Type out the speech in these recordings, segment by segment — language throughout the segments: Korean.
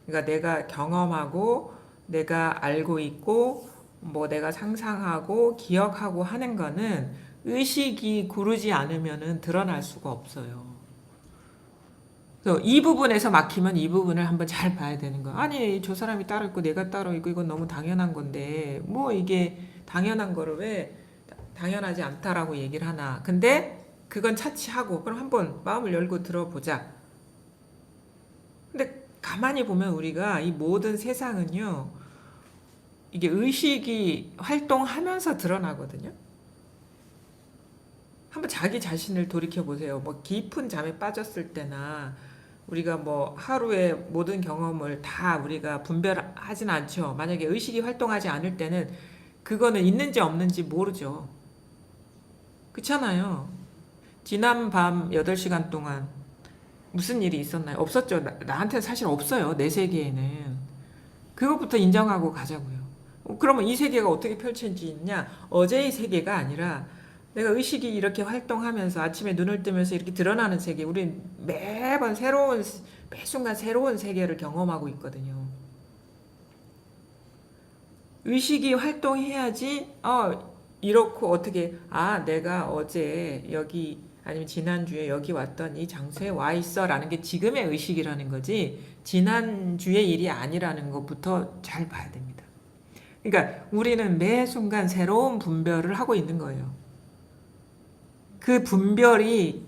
그러니까 내가 경험하고 내가 알고 있고 뭐 내가 상상하고 기억하고 하는 거는 의식이 구르지 않으면은 드러날 수가 없어요. 그래서 이 부분에서 막히면 이 부분을 한번 잘 봐야 되는 거야. 아니, 저 사람이 따로 있고 내가 따로 있고 이건 너무 당연한 건데 뭐 이게 당연한 거를 왜 당연하지 않다라고 얘기를 하나. 근데 그건 차치하고 그럼 한번 마음을 열고 들어보자. 근데 가만히 보면 우리가 이 모든 세상은요, 이게 의식이 활동하면서 드러나거든요. 한번 자기 자신을 돌이켜 보세요. 뭐 깊은 잠에 빠졌을 때나 우리가 뭐 하루의 모든 경험을 다 우리가 분별하진 않죠. 만약에 의식이 활동하지 않을 때는 그거는 있는지 없는지 모르죠. 그렇잖아요. 지난 밤 8시간 동안 무슨 일이 있었나요? 없었죠. 나한테는 사실 없어요. 내 세계에는. 그것부터 인정하고 가자고요. 그러면 이 세계가 어떻게 펼쳐지냐? 어제의 세계가 아니라 내가 의식이 이렇게 활동하면서 아침에 눈을 뜨면서 이렇게 드러나는 세계, 우리 매번 매 순간 새로운 세계를 경험하고 있거든요. 의식이 활동해야지, 이렇고 어떻게, 내가 어제 여기, 아니면 지난주에 여기 왔던 이 장소에 와 있어 라는 게 지금의 의식이라는 거지, 지난주의 일이 아니라는 것부터 잘 봐야 됩니다. 그러니까 우리는 매 순간 새로운 분별을 하고 있는 거예요. 그 분별이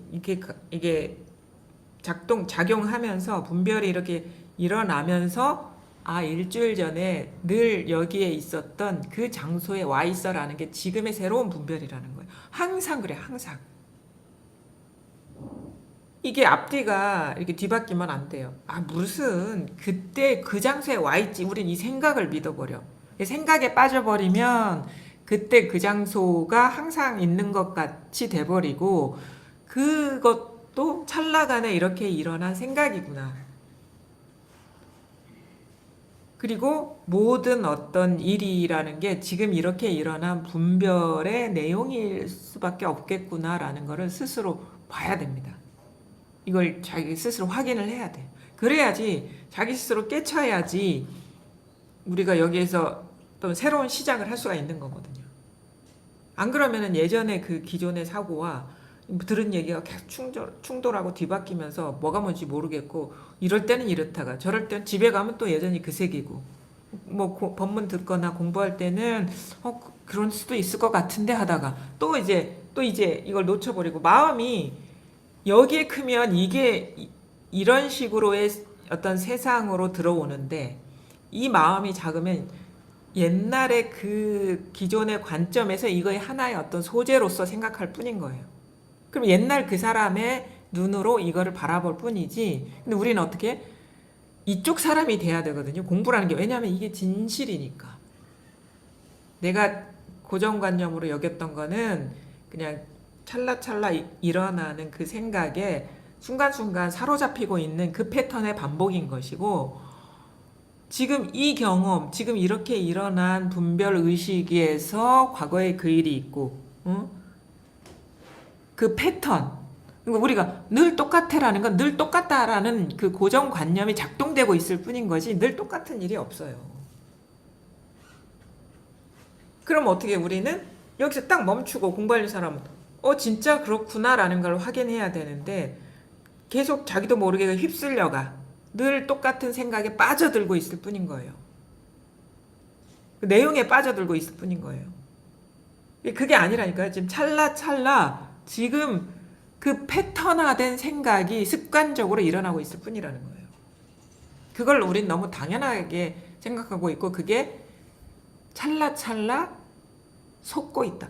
이게 작용하면서 분별이 이렇게 일어나면서 일주일 전에 늘 여기에 있었던 그 장소에 와 있어라는 게 지금의 새로운 분별이라는 거예요. 항상 그래, 항상. 이게 앞뒤가 이렇게 뒤바뀌면 안 돼요. 무슨 그때 그 장소에 와 있지. 우린 이 생각을 믿어버려. 생각에 빠져버리면 그때 그 장소가 항상 있는 것 같이 돼버리고 그것도 찰나간에 이렇게 일어난 생각이구나. 그리고 모든 어떤 일이라는 게 지금 이렇게 일어난 분별의 내용일 수밖에 없겠구나라는 것을 스스로 봐야 됩니다. 이걸 자기 스스로 확인을 해야 돼. 그래야지 자기 스스로 깨쳐야지 우리가 여기에서 또 새로운 시작을 할 수가 있는 거거든요. 안 그러면은 예전에 그 기존의 사고와 들은 얘기가 계속 충돌하고 뒤바뀌면서 뭐가 뭔지 모르겠고 이럴 때는 이렇다가 저럴 때는 집에 가면 또 여전히 그 색이고 뭐 법문 듣거나 공부할 때는 그럴 수도 있을 것 같은데 하다가 또 이제 이걸 놓쳐버리고 마음이 여기에 크면 이게 이런 식으로의 어떤 세상으로 들어오는데 이 마음이 작으면 옛날에 그 기존의 관점에서 이거의 하나의 어떤 소재로서 생각할 뿐인 거예요. 그럼 옛날 그 사람의 눈으로 이거를 바라볼 뿐이지. 근데 우리는 어떻게? 이쪽 사람이 돼야 되거든요. 공부라는 게. 왜냐하면 이게 진실이니까. 내가 고정관념으로 여겼던 거는 그냥 찰나찰나 일어나는 그 생각에 순간순간 사로잡히고 있는 그 패턴의 반복인 것이고 지금 이 경험, 지금 이렇게 일어난 분별 의식에서 과거의 그 일이 있고 그 패턴, 그러니까 우리가 늘 똑같아라는 건 늘 똑같다라는 그 고정관념이 작동되고 있을 뿐인 거지 늘 똑같은 일이 없어요. 그럼 어떻게 우리는 여기서 딱 멈추고 공부하는 사람은 진짜 그렇구나라는 걸 확인해야 되는데 계속 자기도 모르게 휩쓸려가 늘 똑같은 생각에 빠져들고 있을 뿐인 거예요. 그 내용에 빠져들고 있을 뿐인 거예요. 그게 아니라니까요. 지금 찰나찰나 지금 그 패턴화된 생각이 습관적으로 일어나고 있을 뿐이라는 거예요. 그걸 우린 너무 당연하게 생각하고 있고 그게 찰나찰나 속고 있다.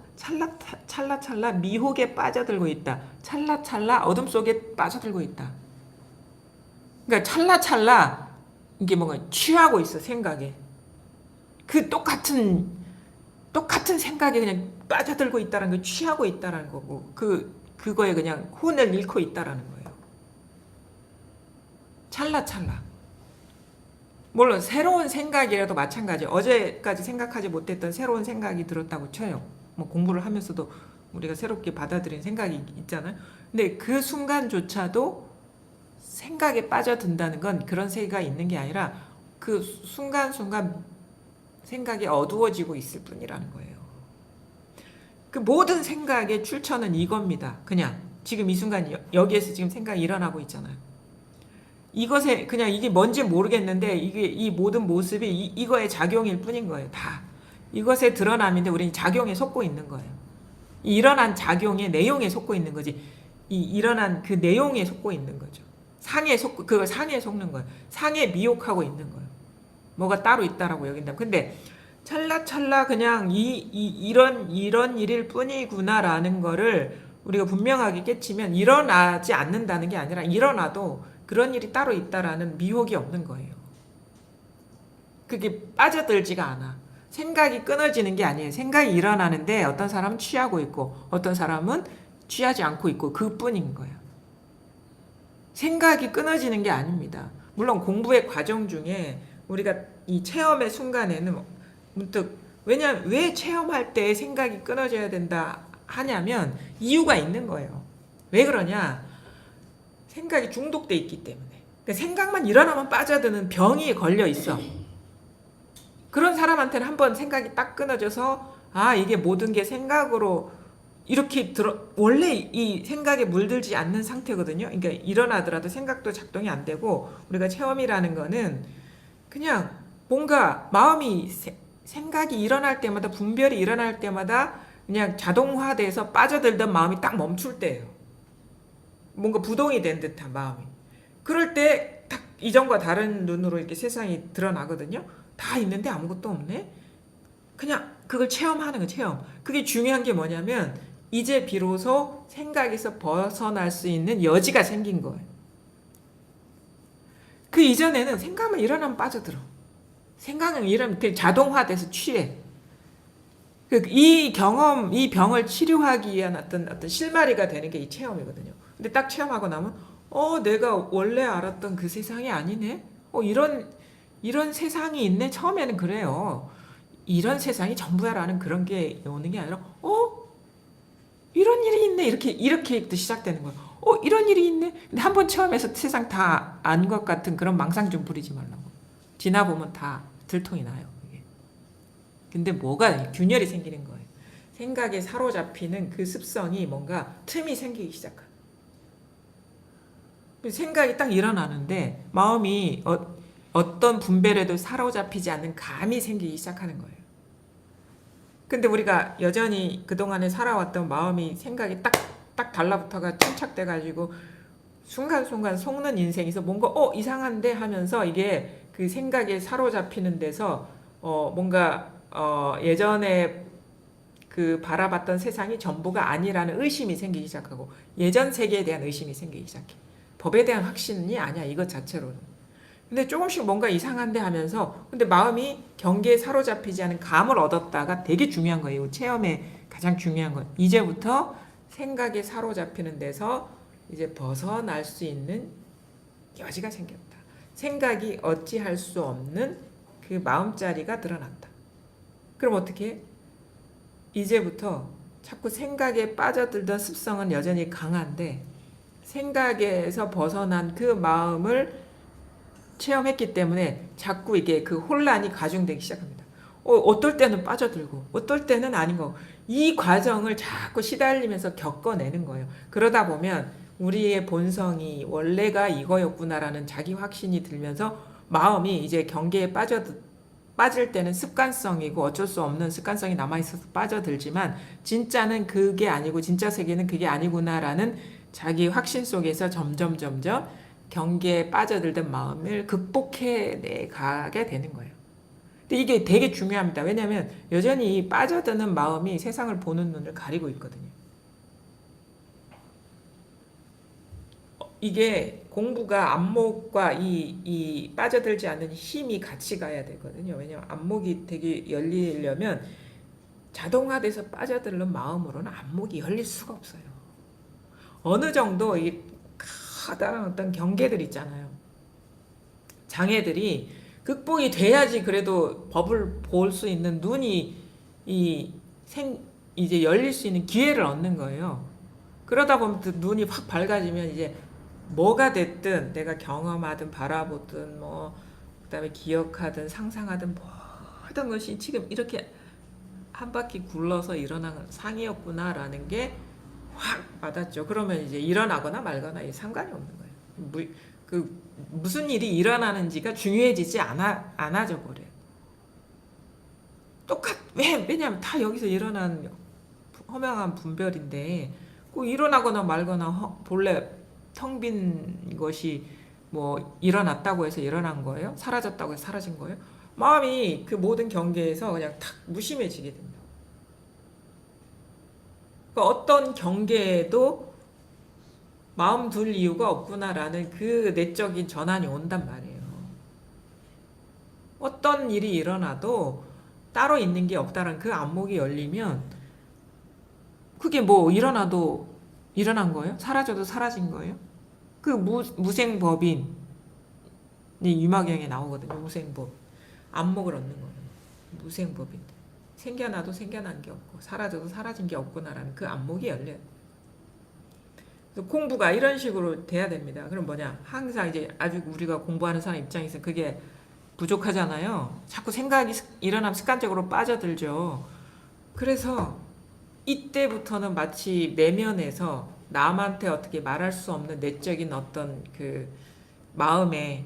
찰나찰나 미혹에 빠져들고 있다. 찰나찰나 어둠 속에 빠져들고 있다. 그러니까 찰나찰나 이게 뭔가 취하고 있어 생각에. 그 똑같은 생각에 그냥 빠져들고 있다는 거 취하고 있다는 거고 그거에 그냥 혼을 잃고 있다는 거예요. 찰나찰나. 물론 새로운 생각이라도 마찬가지. 어제까지 생각하지 못했던 새로운 생각이 들었다고 쳐요. 뭐 공부를 하면서도 우리가 새롭게 받아들인 생각이 있잖아요. 근데 그 순간조차도 생각에 빠져든다는 건 그런 세계가 있는 게 아니라 그 순간순간 생각이 어두워지고 있을 뿐이라는 거예요. 그 모든 생각의 출처는 이겁니다. 그냥 지금 이 순간 여기에서 지금 생각이 일어나고 있잖아요. 이것에 그냥 이게 뭔지 모르겠는데 이게 이 모든 모습이 이거의 작용일 뿐인 거예요. 다 이것의 드러남인데 우리는 작용에 속고 있는 거예요. 이 일어난 작용의 내용에 속고 있는 거지. 이 일어난 그 내용에 속고 있는 거죠. 상에 속고 그걸 상에 속는 거예요. 상에 미혹하고 있는 거예요. 뭐가 따로 있다라고 여긴다. 근데 찰나찰나 그냥 이런 일일 뿐이구나라는 거를 우리가 분명하게 깨치면 일어나지 않는다는 게 아니라 일어나도 그런 일이 따로 있다라는 미혹이 없는 거예요. 그게 빠져들지가 않아. 생각이 끊어지는 게 아니에요. 생각이 일어나는데 어떤 사람은 취하고 있고 어떤 사람은 취하지 않고 있고 그뿐인 거예요. 생각이 끊어지는 게 아닙니다. 물론 공부의 과정 중에 우리가 이 체험의 순간에는 문득 왜 체험할 때 생각이 끊어져야 된다 하냐면 이유가 있는 거예요. 왜 그러냐? 생각이 중독돼 있기 때문에. 그러니까 생각만 일어나면 빠져드는 병이 걸려 있어. 그런 사람한테는 한번 생각이 딱 끊어져서 이게 모든 게 생각으로 이렇게 원래 이 생각에 물들지 않는 상태거든요. 그러니까 일어나더라도 생각도 작동이 안 되고 우리가 체험이라는 거는 그냥 뭔가 마음이 생각이 일어날 때마다 분별이 일어날 때마다 그냥 자동화돼서 빠져들던 마음이 딱 멈출 때예요. 뭔가 부동이 된 듯한 마음이. 그럴 때 딱 이전과 다른 눈으로 이렇게 세상이 드러나거든요. 다 있는데 아무것도 없네. 그냥 그걸 체험하는 거 체험. 그게 중요한 게 뭐냐면 이제 비로소 생각에서 벗어날 수 있는 여지가 생긴 거예요. 그 이전에는 생각만 일어나면 빠져들어. 생각은 일어나면 자동화돼서 취해. 이 경험, 이 병을 치료하기 위한 어떤 실마리가 되는 게 이 체험이거든요. 근데 딱 체험하고 나면 내가 원래 알았던 그 세상이 아니네. 이런 세상이 있네. 처음에는 그래요. 이런 세상이 전부야라는 그런 게 오는 게 아니라 이런 일이 있네. 이렇게 시작되는 거예요. 이런 일이 있네. 근데 한번 체험해서 세상 다 안 것 같은 그런 망상 좀 부리지 말라고. 지나보면 다 들통이 나요. 이게. 근데 뭐가 균열이 생기는 거예요. 생각에 사로잡히는 그 습성이 뭔가 틈이 생기기 시작해요. 생각이 딱 일어나는데 마음이 어떤 분별에도 사로잡히지 않는 감이 생기기 시작하는 거예요. 근데 우리가 여전히 그동안에 살아왔던 마음이 생각이 딱 달라붙어가 침착돼가지고 순간순간 속는 인생에서 뭔가 이상한데 하면서 이게 그 생각에 사로잡히는 데서 뭔가 예전에 그 바라봤던 세상이 전부가 아니라는 의심이 생기기 시작하고 예전 세계에 대한 의심이 생기기 시작해. 법에 대한 확신이 아니야 이것 자체로는. 근데 조금씩 뭔가 이상한데 하면서 근데 마음이 경계에 사로잡히지 않은 감을 얻었다가 되게 중요한 거예요. 체험의 가장 중요한 건 이제부터 생각에 사로잡히는 데서 이제 벗어날 수 있는 여지가 생겼다. 생각이 어찌할 수 없는 그 마음자리가 드러났다. 그럼 어떻게 해? 이제부터 자꾸 생각에 빠져들던 습성은 여전히 강한데 생각에서 벗어난 그 마음을 체험했기 때문에 자꾸 이게 그 혼란이 가중되기 시작합니다. 어떨 때는 빠져들고 어떨 때는 아닌 거. 이 과정을 자꾸 시달리면서 겪어내는 거예요. 그러다 보면 우리의 본성이 원래가 이거였구나라는 자기 확신이 들면서 마음이 이제 경계에 빠질 때는 습관성이고 어쩔 수 없는 습관성이 남아있어서 빠져들지만 진짜는 그게 아니고 진짜 세계는 그게 아니구나라는 자기 확신 속에서 점점 경계에 빠져들던 마음을 극복해 가게 되는 거예요. 근데 이게 되게 중요합니다. 왜냐하면 여전히 빠져드는 마음이 세상을 보는 눈을 가리고 있거든요. 이게 공부가 안목과 이 빠져들지 않는 힘이 같이 가야 되거든요. 왜냐하면 안목이 되게 열리려면 자동화돼서 빠져드는 마음으로는 안목이 열릴 수가 없어요. 어느 정도 이 커다란 어떤 경계들 있잖아요. 장애들이 극복이 돼야지 그래도 법을 볼 수 있는 눈이 이제 열릴 수 있는 기회를 얻는 거예요. 그러다 보면 눈이 확 밝아지면 이제 뭐가 됐든 내가 경험하든 바라보든 그다음에 기억하든 상상하든 모든 것이 지금 이렇게 한 바퀴 굴러서 일어난 상이었구나라는 게 확 와닿죠. 그러면 이제 일어나거나 말거나 이 상관이 없는 거예요. 무슨 일이 일어나는지가 중요해지지 않아져 버려요. 왜냐면 다 여기서 일어난 허망한 분별인데 꼭 일어나거나 말거나 본래 텅 빈 것이 뭐 일어났다고 해서 일어난 거예요? 사라졌다고 해서 사라진 거예요? 마음이 그 모든 경계에서 그냥 탁 무심해지게 됩니다. 그러니까 어떤 경계에도 마음 둘 이유가 없구나라는 그 내적인 전환이 온단 말이에요. 어떤 일이 일어나도 따로 있는 게 없다는 그 안목이 열리면 그게 뭐 일어나도 일어난 거예요? 사라져도 사라진 거예요? 그 무생법인이 유마경에 나오거든요. 무생법. 안목을 얻는 거예요. 무생법인. 생겨나도 생겨난 게 없고 사라져도 사라진 게 없구나라는 그 안목이 열려요. 그래서 공부가 이런 식으로 돼야 됩니다. 그럼 뭐냐? 항상 이제 아주 우리가 공부하는 사람 입장에서 그게 부족하잖아요. 자꾸 생각이 일어나면 습관적으로 빠져들죠. 그래서 이때부터는 마치 내면에서 남한테 어떻게 말할 수 없는 내적인 어떤 그 마음에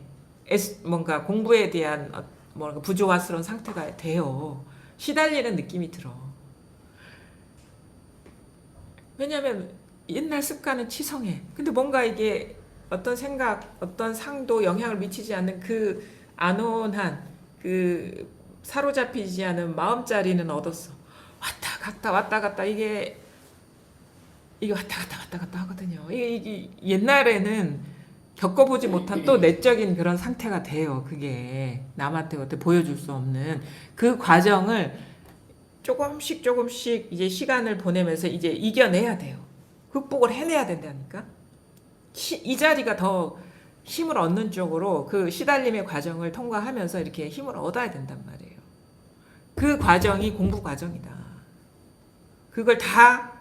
뭔가 공부에 대한 뭔가 부조화스러운 상태가 돼요. 시달리는 느낌이 들어. 왜냐면 옛날 습관은 치성해. 근데 뭔가 이게 어떤 생각, 어떤 상도 영향을 미치지 않는 그 안온한 그 사로잡히지 않은 마음자리는 얻었어. 왔다 갔다 이게 왔다 갔다 하거든요. 이게 옛날에는 겪어보지 못한 또 내적인 그런 상태가 돼요. 그게 남한테 어떻게 보여줄 수 없는 그 과정을 조금씩 이제 시간을 보내면서 이제 이겨내야 돼요. 극복을 해내야 된다니까. 이 자리가 더 힘을 얻는 쪽으로 그 시달림의 과정을 통과하면서 이렇게 힘을 얻어야 된단 말이에요. 그 과정이 공부 과정이다. 그걸 다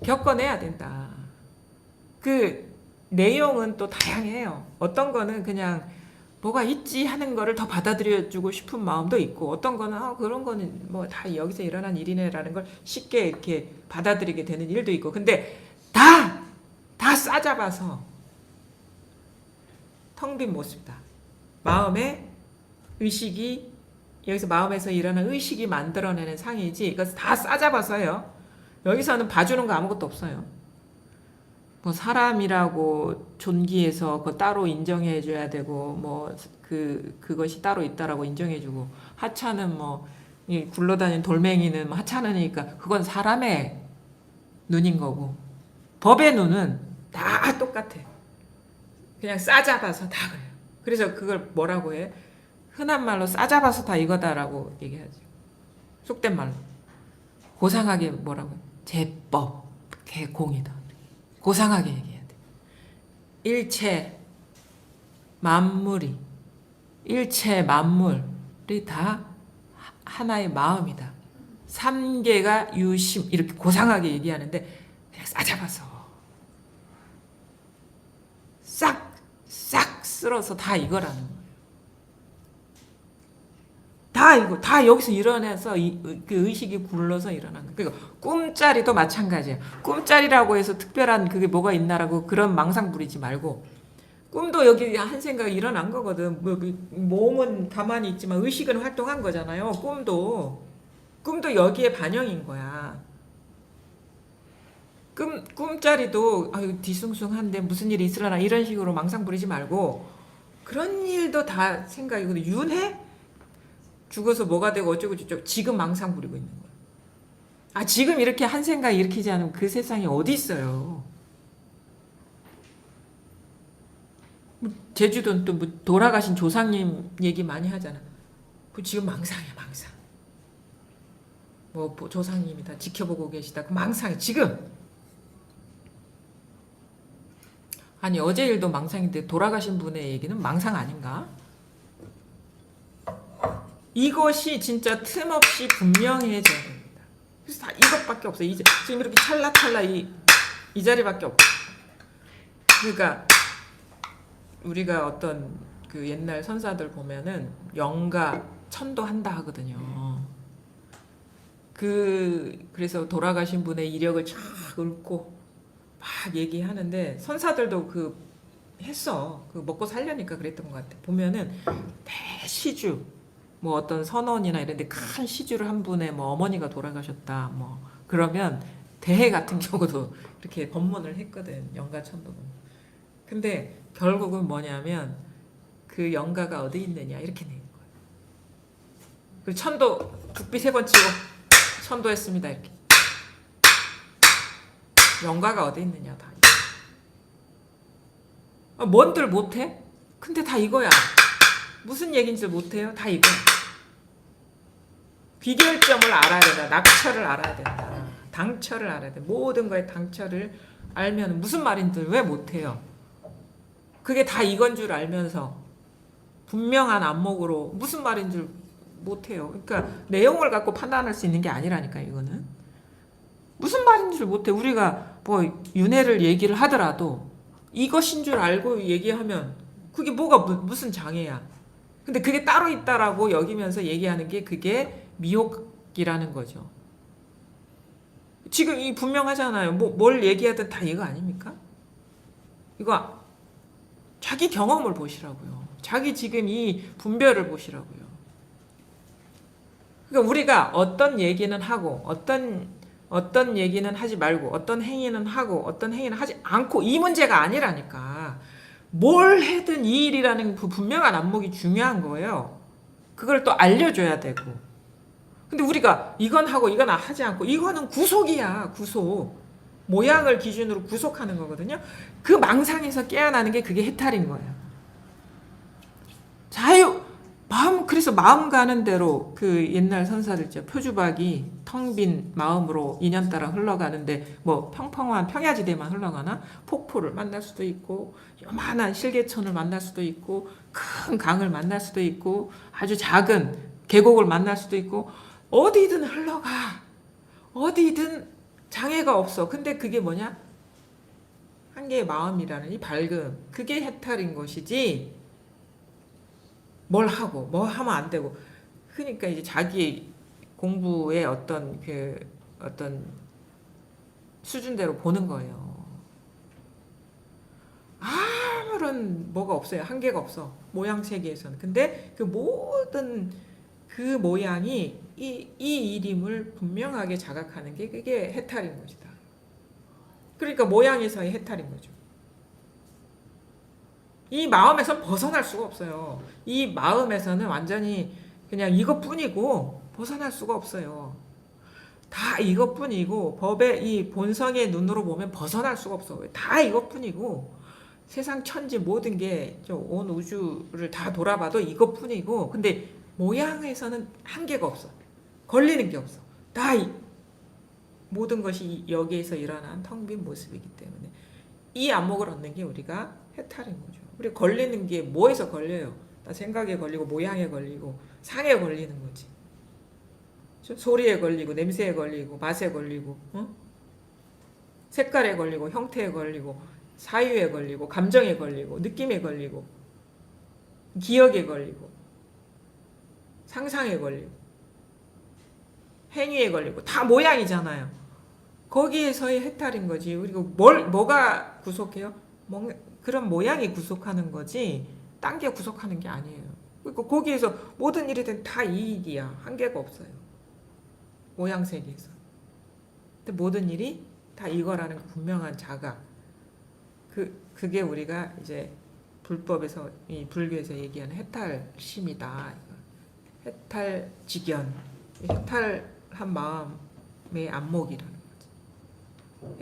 겪어내야 된다. 그 내용은 또 다양해요. 어떤 거는 그냥 뭐가 있지 하는 거를 더 받아들여주고 싶은 마음도 있고, 어떤 거는 그런 거는 뭐 다 여기서 일어난 일이네라는 걸 쉽게 이렇게 받아들이게 되는 일도 있고, 근데 다 싸잡아서 텅 빈 모습이다. 마음의 의식이, 여기서 마음에서 일어난 의식이 만들어내는 상이지, 이것을 다 싸잡아서요. 여기서는 봐주는 거 아무것도 없어요. 뭐 사람이라고 존귀해서 그거 따로 인정해줘야 되고, 뭐 그것이 따로 있다라고 인정해주고, 하찮은 뭐 이 굴러다니는 돌멩이는 뭐 하찮으니까 그건 사람의 눈인 거고, 법의 눈은 다 똑같아. 그냥 싸잡아서 다 그래요. 그래서 그걸 뭐라고 해? 흔한 말로 싸잡아서 다 이거다라고 얘기하죠. 속된 말로. 고상하게 뭐라고 해? 제법, 개공이다. 고상하게 얘기해야 돼. 일체 만물이 다 하나의 마음이다. 삼계가 유심, 이렇게 고상하게 얘기하는데 그냥 싸잡아서 싹 쓸어서 다 이거라는 거예요. 다 여기서 일어나서 그 의식이 굴러서 일어나는 거예요. 그러니까 꿈자리도 마찬가지예요. 꿈자리라고 해서 특별한 그게 뭐가 있나라고 그런 망상 부리지 말고, 꿈도 여기 한 생각이 일어난 거거든. 몸은 가만히 있지만 의식은 활동한 거잖아요. 꿈도 여기에 반영인 거야. 꿈자리도 뒤숭숭한데 무슨 일이 있으려나 이런 식으로 망상 부리지 말고, 그런 일도 다 생각이고, 윤회? 죽어서 뭐가 되고 어쩌고 저쩌고 지금 망상 부리고 있는 거야. 지금 이렇게 한 생각 일으키지 않으면 그 세상이 어디 있어요. 제주도는 또 뭐 돌아가신 조상님 얘기 많이 하잖아. 그 지금 망상이야, 망상. 뭐 조상님이 다 지켜보고 계시다. 그 망상이 지금. 아니 어제 일도 망상인데 돌아가신 분의 얘기는 망상 아닌가? 이것이 진짜 틈없이 분명해져야 됩니다. 그래서 다 이것밖에 없어요. 이제 지금 이렇게 찰나찰나 이 자리밖에 없고. 그러니까 우리가 어떤 그 옛날 선사들 보면은 영가 천도한다 하거든요. 그래서 돌아가신 분의 이력을 쫙 읊고 막 얘기하는데 선사들도 했어. 먹고 살려니까 그랬던 것 같아. 보면은 대시주 뭐 어떤 선원이나 이런데 큰 시주를 한 분의 뭐 어머니가 돌아가셨다 뭐 그러면 대해 같은 경우도 이렇게 법문을 했거든. 영가천도. 근데 결국은 뭐냐면 그 영가가 어디 있느냐 이렇게 내 거야. 그 천도 국비 3번 치고 천도했습니다 이렇게. 영가가 어디 있느냐 다. 뭔들 못해? 근데 다 이거야. 무슨 얘기인지 못해요? 다 이거야. 귀결점을 알아야 된다. 낙처를 알아야 된다. 당처를 알아야 돼. 모든 거에 당처를 알면 무슨 말인지 왜 못해요? 그게 다 이건 줄 알면서 분명한 안목으로 무슨 말인 줄 못해요. 그러니까 내용을 갖고 판단할 수 있는 게 아니라니까 이거는. 무슨 말인 줄 못해. 우리가 뭐 윤회를 얘기를 하더라도 이것인 줄 알고 얘기하면 그게 뭐가 무슨 장애야. 근데 그게 따로 있다라고 여기면서 얘기하는 게 그게 미혹이라는 거죠. 지금 이 분명하잖아요. 뭘 얘기하든 다 이거 아닙니까? 이거 자기 경험을 보시라고요. 자기 지금 이 분별을 보시라고요. 그러니까 우리가 어떤 얘기는 하고 어떤 얘기는 하지 말고 어떤 행위는 하고 어떤 행위는 하지 않고 이 문제가 아니라니까. 뭘 해든 이 일이라는 그 분명한 안목이 중요한 거예요. 그걸 또 알려줘야 되고. 근데 우리가 이건 하고 이건 하지 않고 이거는 구속이야. 구속. 모양을 기준으로 구속하는 거거든요. 그 망상에서 깨어나는 게 그게 해탈인 거예요. 그래서 마음 가는 대로 그 옛날 선사들 있죠. 표주박이 텅 빈 마음으로 인연 따라 흘러가는데 뭐 평평한 평야지대만 흘러가나? 폭포를 만날 수도 있고 요만한 실개천을 만날 수도 있고 큰 강을 만날 수도 있고 아주 작은 계곡을 만날 수도 있고 어디든 흘러가. 어디든 장애가 없어. 근데 그게 뭐냐? 한 개의 마음이라는 이 밝음. 그게 해탈인 것이지. 뭘 하고 뭐 하면 안 되고. 그러니까 이제 자기 공부의 어떤 수준대로 보는 거예요. 아무런 뭐가 없어요. 한계가 없어. 모양 세계에서는. 근데 그 모든 그 모양이 이 일임을 분명하게 자각하는 게 그게 해탈인 것이다. 그러니까 모양에서의 해탈인 거죠. 이 마음에서 벗어날 수가 없어요. 이 마음에서는 완전히 그냥 이것뿐이고 벗어날 수가 없어요. 다 이것뿐이고 법의 이 본성의 눈으로 보면 벗어날 수가 없어. 다 이것뿐이고 세상 천지 모든 게 온 우주를 다 돌아봐도 이것뿐이고 근데 모양에서는 한계가 없어. 걸리는 게 없어. 모든 것이 여기에서 일어난 텅 빈 모습이기 때문에 이 안목을 얻는 게 우리가 해탈인 거죠. 우리 걸리는 게 뭐에서 걸려요? 나 생각에 걸리고 모양에 걸리고 상에 걸리는 거지. 소리에 걸리고 냄새에 걸리고 맛에 걸리고 색깔에 걸리고 형태에 걸리고 사유에 걸리고 감정에 걸리고 느낌에 걸리고 기억에 걸리고 상상에 걸리고 행위에 걸리고 다 모양이잖아요. 거기에서의 해탈인 거지. 우리가 뭐가 구속해요? 그런 모양이 구속하는 거지 딴 게 구속하는 게 아니에요. 그러니까 거기에서 모든 일이든 다 이익이야. 한계가 없어요. 모양 세계에서. 근데 모든 일이 다 이거라는 분명한 자각. 그게 우리가 이제 불법에서 이 불교에서 얘기하는 해탈심이다. 해탈직연. 해탈한 마음의 안목이라는 거지.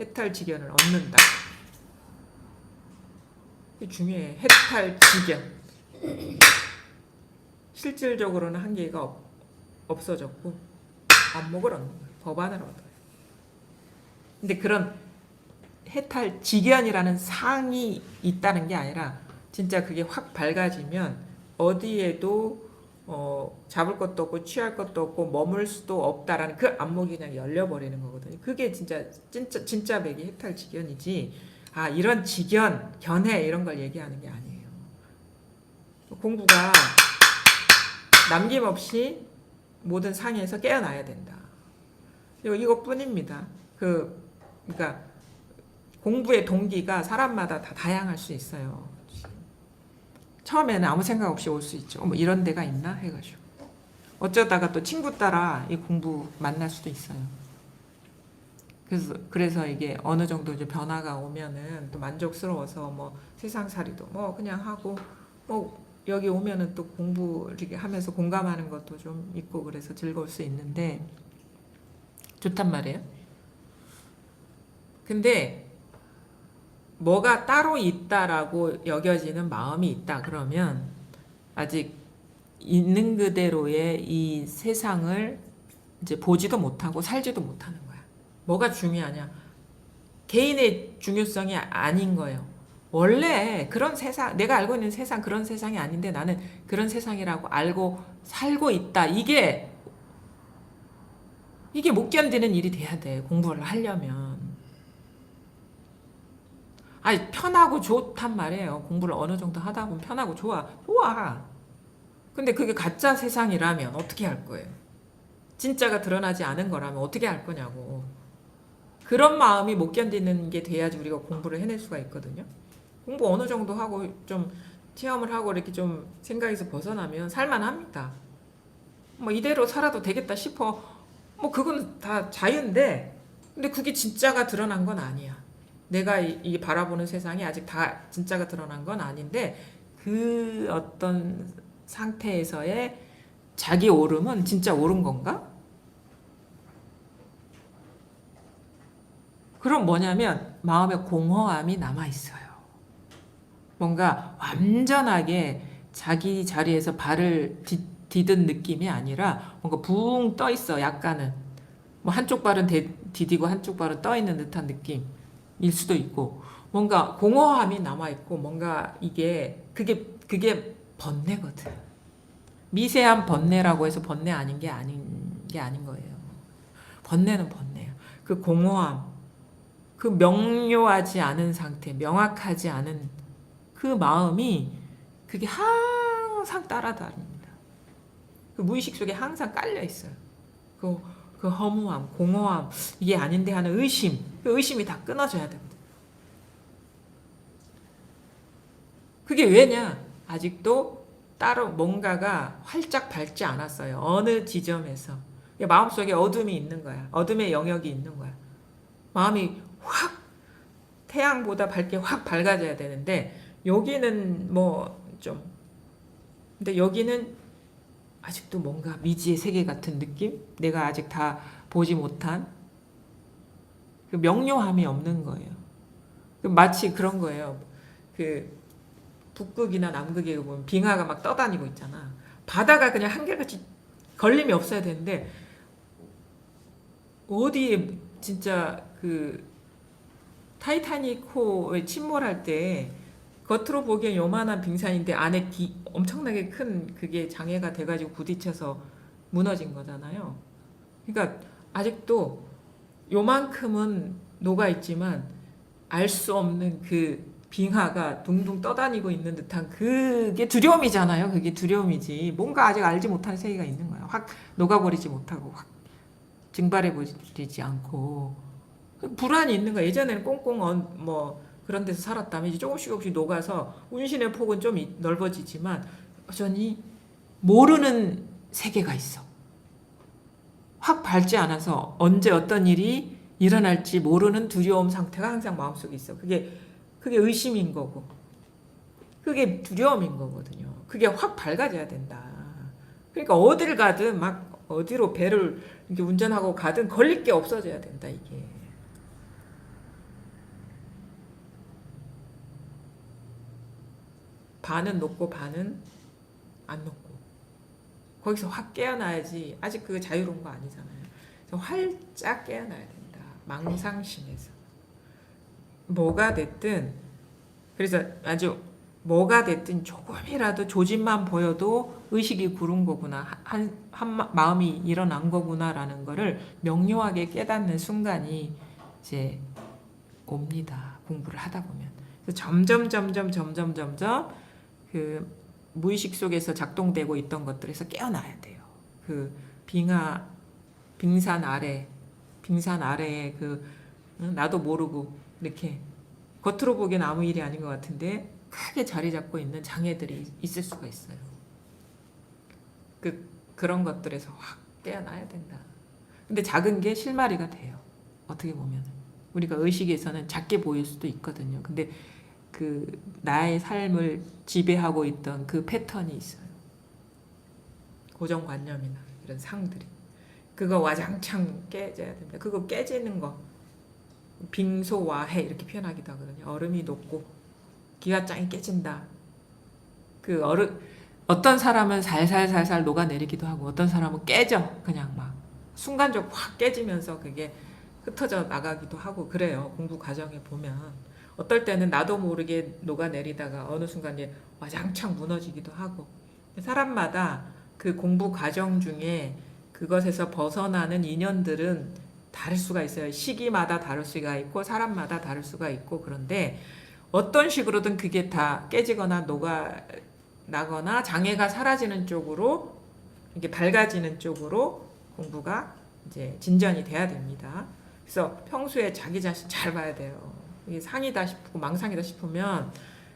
해탈직연을 얻는다. 이게 중요해. 해탈직연. 실질적으로는 한계가 없어졌고 안목을 얻는 거예요. 법안을 얻어요. 근데 그런 해탈직연이라는 상이 있다는 게 아니라 진짜 그게 확 밝아지면 어디에도 잡을 것도 없고 취할 것도 없고 머물 수도 없다라는 그 안목이 그냥 열려버리는 거거든요. 그게 진짜 백이 해탈직연이지. 이런 직연, 견해 이런 걸 얘기하는 게 아니에요. 공부가 남김없이 모든 상에서 깨어나야 된다. 이것뿐입니다. 그러니까 공부의 동기가 사람마다 다 다양할 수 있어요. 처음에는 아무 생각 없이 올 수 있죠. 뭐 이런 데가 있나 해가지고 어쩌다가 또 친구 따라 이 공부 만날 수도 있어요. 그래서 이게 어느 정도 이제 변화가 오면은 또 만족스러워서 뭐 세상살이도 뭐 그냥 하고 뭐 여기 오면은 또 공부 이렇게 하면서 공감하는 것도 좀 있고 그래서 즐거울 수 있는데 좋단 말이에요. 근데 뭐가 따로 있다라고 여겨지는 마음이 있다 그러면 아직 있는 그대로의 이 세상을 이제 보지도 못하고 살지도 못하는 거야. 뭐가 중요하냐? 개인의 중요성이 아닌 거예요. 원래 그런 세상, 내가 알고 있는 세상 그런 세상이 아닌데 나는 그런 세상이라고 알고 살고 있다. 이게 못 견디는 일이 돼야 돼. 공부를 하려면. 아니 편하고 좋단 말이에요. 공부를 어느 정도 하다 보면 편하고 좋아. 근데 그게 가짜 세상이라면 어떻게 할 거예요? 진짜가 드러나지 않은 거라면 어떻게 할 거냐고. 그런 마음이 못 견디는 게 돼야지 우리가 공부를 해낼 수가 있거든요. 공부 어느 정도 하고 좀 체험을 하고 이렇게 좀 생각에서 벗어나면 살만합니다. 뭐 이대로 살아도 되겠다 싶어. 뭐 그건 다 자유인데 근데 그게 진짜가 드러난 건 아니야. 내가 이 바라보는 세상이 아직 다 진짜가 드러난 건 아닌데 그 어떤 상태에서의 자기 오름은 진짜 옳은 건가? 그럼 뭐냐면 마음에 공허함이 남아있어요. 뭔가 완전하게 자기 자리에서 발을 디든 느낌이 아니라 뭔가 붕 떠 있어. 약간은 뭐 한쪽 발은 디디고 한쪽 발은 떠 있는 듯한 느낌일 수도 있고 뭔가 공허함이 남아 있고 뭔가 그게 번뇌거든. 미세한 번뇌라고 해서 번뇌 아닌 게 아닌 거예요. 번뇌는 번뇌야. 그 공허함, 그 명료하지 않은 상태, 명확하지 않은 그 마음이 그게 항상 따라다닙니다. 그 무의식 속에 항상 깔려 있어요. 그 허무함, 공허함, 이게 아닌데 하는 의심, 그 의심이 다 끊어져야 됩니다. 그게 왜냐? 아직도 따로 뭔가가 활짝 밝지 않았어요. 어느 지점에서. 마음속에 어둠이 있는 거야. 어둠의 영역이 있는 거야. 마음이 확 태양보다 밝게 확 밝아져야 되는데 여기는 뭐 좀 근데 여기는 아직도 뭔가 미지의 세계 같은 느낌? 내가 아직 다 보지 못한 그 명료함이 없는 거예요. 마치 그런 거예요. 그 북극이나 남극에 보면 빙하가 막 떠다니고 있잖아. 바다가 그냥 한결같이 걸림이 없어야 되는데 어디에 진짜 그 타이타닉호에 침몰할 때 겉으로 보기엔 요만한 빙산인데 안에 엄청나게 큰 그게 장애가 돼가지고 부딪혀서 무너진 거잖아요. 그러니까 아직도 요만큼은 녹아있지만 알 수 없는 그 빙하가 둥둥 떠다니고 있는 듯한 그게 두려움이잖아요. 그게 두려움이지. 뭔가 아직 알지 못하는 세계가 있는 거야. 확 녹아버리지 못하고 확 증발해버리지 않고 불안이 있는 거야. 예전에는 꽁꽁 뭐 그런 데서 살았다면 이제 조금씩 녹아서 운신의 폭은 좀 넓어지지만 여전히 모르는 세계가 있어. 확 밝지 않아서 언제 어떤 일이 일어날지 모르는 두려움 상태가 항상 마음속에 있어. 그게 의심인 거고 그게 두려움인 거거든요. 그게 확 밝아져야 된다. 그러니까 어딜 가든 막 어디로 배를 이렇게 운전하고 가든 걸릴 게 없어져야 된다. 이게 반은 녹고 반은 안 녹고 거기서 확 깨어나야지. 아직 그게 자유로운 거 아니잖아요. 그래서 활짝 깨어나야 된다. 망상심에서 뭐가 됐든 그래서 아주 뭐가 됐든 조금이라도 조짐만 보여도 의식이 구른 거구나. 한 마음이 일어난 거구나라는 거를 명료하게 깨닫는 순간이 이제 옵니다. 공부를 하다 보면. 그래서 점점 그 무의식 속에서 작동되고 있던 것들에서 깨어나야 돼요. 그 빙산 아래에 나도 모르고 이렇게 겉으로 보기엔 아무 일이 아닌 것 같은데 크게 자리 잡고 있는 장애들이 있을 수가 있어요. 그런 것들에서 확 깨어나야 된다. 근데 작은 게 실마리가 돼요. 어떻게 보면 우리가 의식에서는 작게 보일 수도 있거든요. 근데 나의 삶을 지배하고 있던 그 패턴이 있어요. 고정관념이나 이런 상들이. 그거 와장창 깨져야 됩니다. 그거 깨지는 거 빙소와해 이렇게 표현하기도 하거든요. 얼음이 녹고 기와장이 깨진다. 어떤 사람은 살살살살 녹아내리기도 하고 어떤 사람은 깨져. 그냥 막 순간적으로 확 깨지면서 그게 흩어져 나가기도 하고 그래요. 공부 과정에 보면 어떨 때는 나도 모르게 녹아내리다가 어느 순간에 와장창 무너지기도 하고 사람마다 그 공부 과정 중에 그것에서 벗어나는 인연들은 다를 수가 있어요. 시기마다 다를 수가 있고 사람마다 다를 수가 있고 그런데 어떤 식으로든 그게 다 깨지거나 녹아나거나 장애가 사라지는 쪽으로 이게 밝아지는 쪽으로 공부가 이제 진전이 돼야 됩니다. 그래서 평소에 자기 자신 잘 봐야 돼요. 이게 상이다 싶고 망상이다 싶으면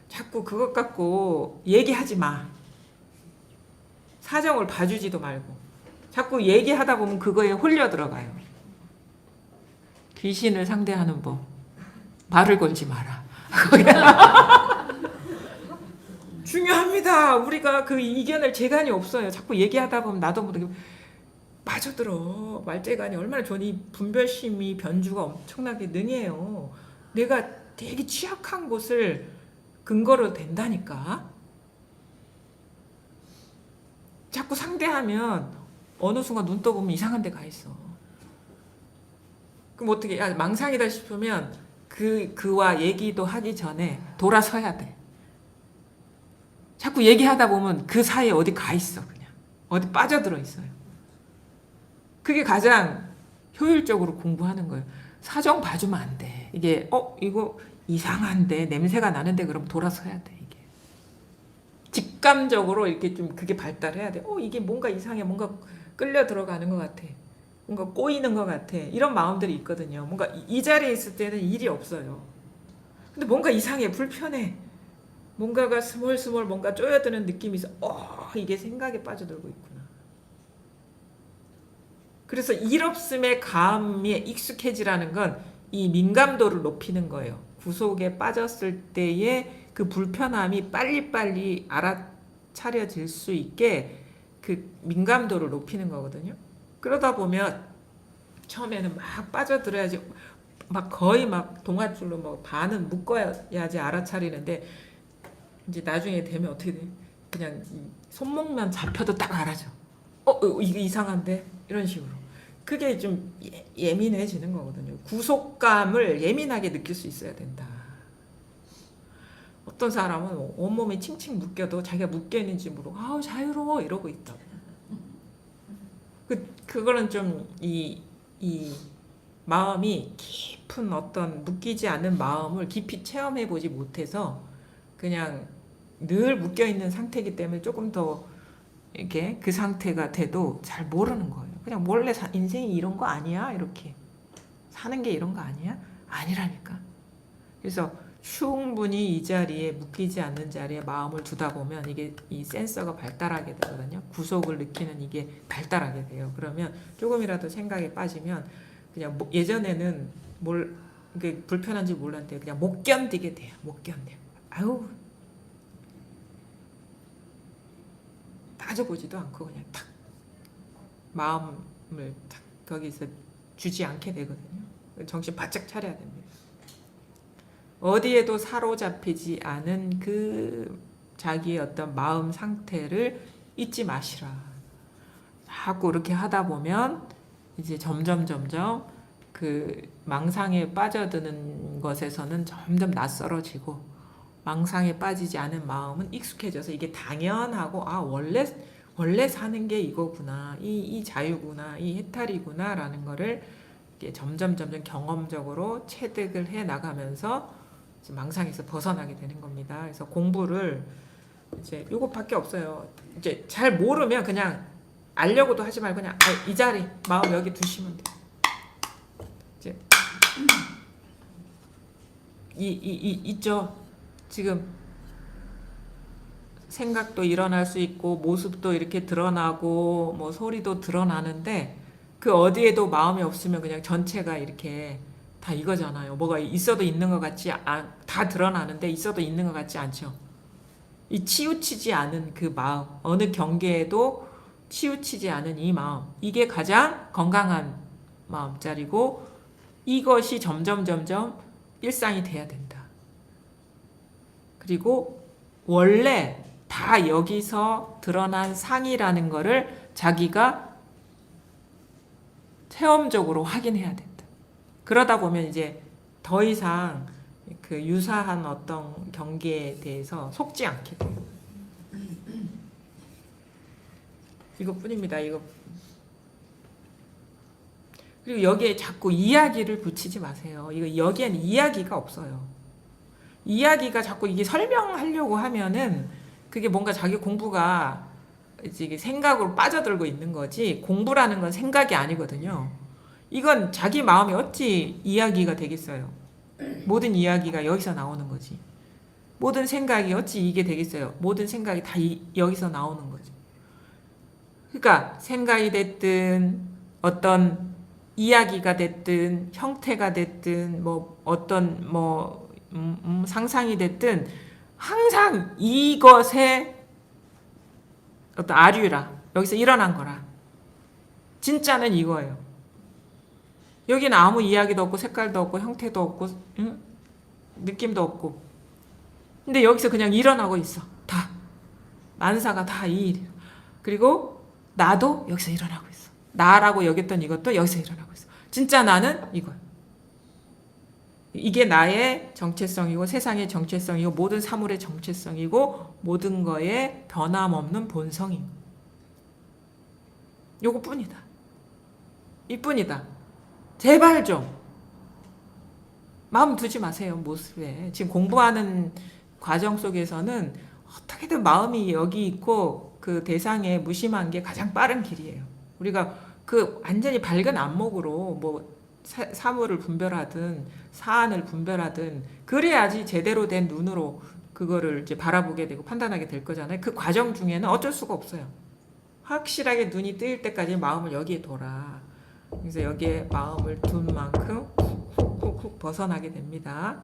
자꾸 그것 갖고 얘기하지 마. 사정을 봐주지도 말고 자꾸 얘기하다 보면 그거에 홀려 들어가요. 귀신을 상대하는 법. 말을 걸지 마라. 중요합니다. 우리가 그 이견할 재간이 없어요. 자꾸 얘기하다 보면 나도 모르게 빠져들어. 말재간이 얼마나 좋으니 분별심이 변주가 엄청나게 능해요. 내가 되게 취약한 곳을 근거로 된다니까. 자꾸 상대하면 어느 순간 눈 떠보면 이상한 데 가 있어. 그럼 어떻게 망상이다 싶으면 그와 얘기도 하기 전에 돌아서야 돼. 자꾸 얘기하다 보면 그 사이에 어디 가 있어. 그냥 어디 빠져들어 있어요. 그게 가장 효율적으로 공부하는 거예요. 사정 봐주면 안 돼. 이게 이거 이상한데 냄새가 나는데 그럼 돌아서야 돼. 이게 직감적으로 이렇게 좀 그게 발달해야 돼. 이게 뭔가 이상해. 뭔가 끌려 들어가는 것 같아. 뭔가 꼬이는 것 같아. 이런 마음들이 있거든요. 뭔가 이 자리에 있을 때는 일이 없어요. 근데 뭔가 이상해. 불편해. 뭔가가 스멀스멀 뭔가 쪼여드는 느낌이 있어. 이게 생각에 빠져들고 있구나. 그래서 일 없음의 감에 익숙해지라는 건 이 민감도를 높이는 거예요. 구속에 빠졌을 때의 그 불편함이 빨리빨리 알아차려질 수 있게 그 민감도를 높이는 거거든요. 그러다 보면 처음에는 막 빠져들어야지 막 거의 막 동아줄로 뭐 반은 묶어야지 알아차리는데 이제 나중에 되면 어떻게 돼? 그냥 손목만 잡혀도 딱 알아죠. 이게 이상한데? 이런 식으로. 그게 좀 예민해지는 거거든요. 구속감을 예민하게 느낄 수 있어야 된다. 어떤 사람은 온몸에 칭칭 묶여도 자기가 묶여 있는지 모르고 자유로워 이러고 있다. 그거는 좀 이 마음이 깊은 어떤 묶이지 않는 마음을 깊이 체험해 보지 못해서 그냥 늘 묶여 있는 상태이기 때문에 조금 더 이렇게 그 상태가 돼도 잘 모르는 거예요. 그냥 몰래 인생이 이런 거 아니야? 이렇게 사는 게 이런 거 아니야? 아니라니까. 그래서 충분히 이 자리에 묶이지 않는 자리에 마음을 두다 보면 이게 이 센서가 발달하게 되거든요. 구속을 느끼는 이게 발달하게 돼요. 그러면 조금이라도 생각에 빠지면 그냥 예전에는 이게 불편한지 몰랐는데 그냥 못 견디게 돼요. 못 견뎌. 따져보지도 않고 그냥 탁 마음을 탁 거기서 주지 않게 되거든요. 정신 바짝 차려야 됩니다. 어디에도 사로잡히지 않은 그 자기의 어떤 마음 상태를 잊지 마시라. 자꾸 이렇게 하다 보면 이제 점점 그 망상에 빠져드는 것에서는 점점 낯설어지고 망상에 빠지지 않은 마음은 익숙해져서 이게 당연하고 원래 사는 게 이거구나. 이 자유구나. 이 해탈이구나 라는 거를 점점 경험적으로 체득을 해 나가면서 망상에서 벗어나게 되는 겁니다. 그래서 공부를 이제 요것밖에 없어요. 이제 잘 모르면 그냥 알려고도 하지 말고 그냥 이 자리 마음 여기 두시면 돼. 이제 있죠. 지금 생각도 일어날 수 있고 모습도 이렇게 드러나고 뭐 소리도 드러나는데 그 어디에도 마음이 없으면 그냥 전체가 이렇게 다 이거잖아요. 뭐가 있어도 있는 것 같지 다 드러나는데 있어도 있는 것 같지 않죠. 이 치우치지 않은 그 마음, 어느 경계에도 치우치지 않은 이 마음, 이게 가장 건강한 마음자리고 이것이 점점 일상이 돼야 된다. 그리고 원래 다 여기서 드러난 상이라는 거를 자기가 체험적으로 확인해야 된다. 그러다 보면 이제 더 이상 그 유사한 어떤 경계에 대해서 속지 않게 돼요. 이것뿐입니다. 이거. 그리고 여기에 자꾸 이야기를 붙이지 마세요. 여기에는 이야기가 없어요. 이야기가 자꾸 이게 설명하려고 하면은 그게 뭔가 자기 공부가 이제 생각으로 빠져들고 있는 거지 공부라는 건 생각이 아니거든요. 이건 자기 마음이 어찌 이야기가 되겠어요. 모든 이야기가 여기서 나오는 거지. 모든 생각이 어찌 이게 되겠어요. 모든 생각이 다 여기서 나오는 거죠. 그러니까 생각이 됐든 어떤 이야기가 됐든 형태가 됐든 뭐 어떤 뭐 상상이 됐든 항상 이것의 어떤 아류라 여기서 일어난 거라. 진짜는 이거예요. 여기는 아무 이야기도 없고 색깔도 없고 형태도 없고 느낌도 없고 근데 여기서 그냥 일어나고 있어. 다 만사가 다 이 일. 그리고 나도 여기서 일어나고 있어. 나라고 여겼던 이것도 여기서 일어나고 있어. 진짜 나는 이거야. 이게 나의 정체성이고 세상의 정체성이고 모든 사물의 정체성이고 모든 거에 변함없는 본성이고 요거뿐이다. 이뿐이다. 제발 좀 마음 두지 마세요. 모습에. 지금 공부하는 과정 속에서는 어떻게든 마음이 여기 있고 그 대상에 무심한 게 가장 빠른 길이에요. 우리가 그 완전히 밝은 안목으로 뭐 사물을 분별하든 사안을 분별하든 그래야지 제대로 된 눈으로 그거를 이제 바라보게 되고 판단하게 될 거잖아요. 그 과정 중에는 어쩔 수가 없어요. 확실하게 눈이 뜨일 때까지 마음을 여기에 둬라. 그래서 여기에 마음을 둔 만큼 훅 벗어나게 됩니다.